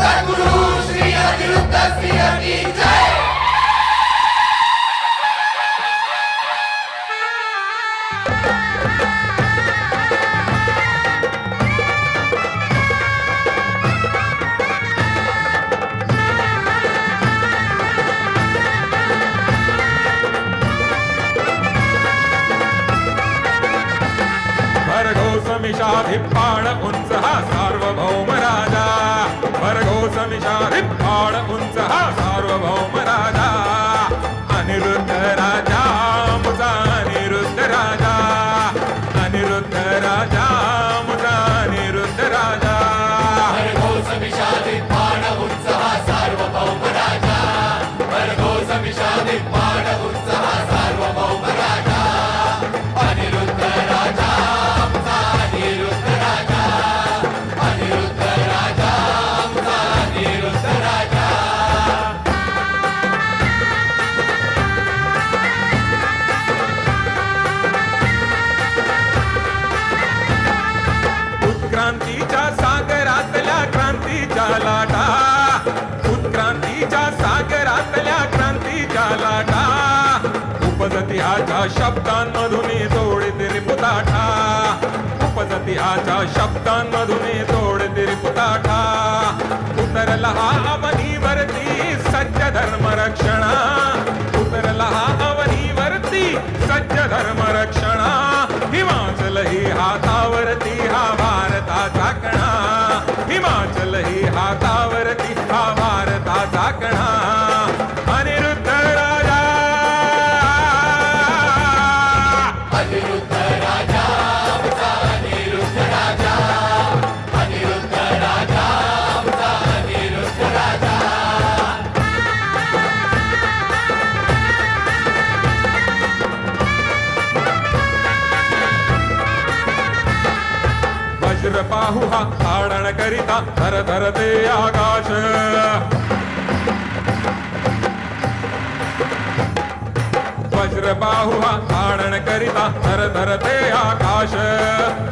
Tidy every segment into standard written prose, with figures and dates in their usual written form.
सद्गुरु श्री अनिरुद्ध सिंह की जय। समिषाधिपाण उंच हा सार्वभौम राजा, भरघोष समिषाधिपाण उंच हा सार्वभौम राजा, अनिरुद्ध राजा मुझा अनिरुद्ध राजा, अनिरुद्ध राजा मुझा अनिरुद्ध राजा। भरघोष समिषाधिपाण उंच हा सार्वभौम राजा, भरघोष समिषाधिपाण उंच हा सार्वभौम राजा, अनिरुद्ध राजा उत्क्रांतीच्या सागरातल्या क्रांतीच्या लाटा, उत्क्रांतीच्या सागरातल्या क्रांतीच्या लाटा, उपजती आच्या शब्दांमधून जोडते रिपुताठा, उपजती आच्या शब्दांमधून जोडते रिपुताठा, उतरला हा अवनीवरती सज्ज धर्म रक्षणा, उतरला हा अवनीवरती सज्ज धर्म रक्षणा, हिमाचल ही हातावरती हा भारताचा कणा, हिमाचल ही हातावरती हा भारताचा कणा, अनिरुद्ध राजा, अनिरुद्ध राजा आमचा अनिरुद्ध राजा, अनिरुद्ध राजा आमचा अनिरुद्ध राजा। वज्र पाहू हा ताडण करिता धर धर ते आकाश, वज्र पाहू हा ताडण करिता धर धर ते आकाश,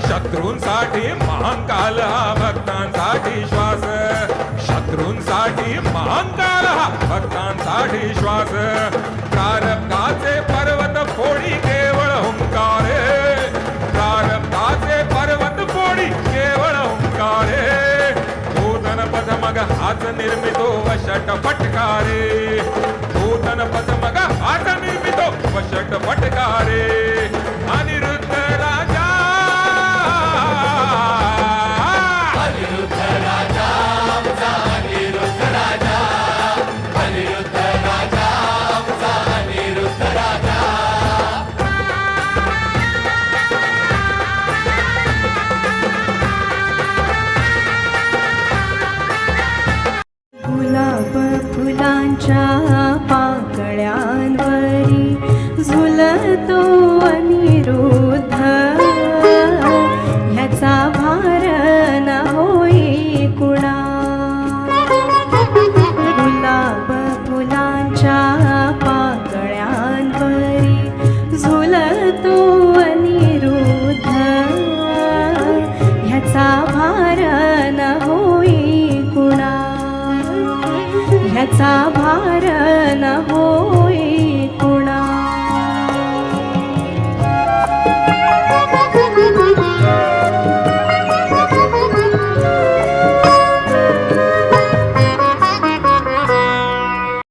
शत्रूंसाठी महाकाल हा भक्तांसाठी श्वास, शत्रूंसाठी महाकाल हा भक्तांसाठी श्वास, प्रारब्धाचे पर्वत फोडी केवळ हुंकारे, प्रारब्धाचे पर्वत फोडी केवळ हुंकारे, भूतन पथ मग हात निर्मितो वशट फटकारे, भूतन पथ मग हात निर्मितो वशट फटकारे,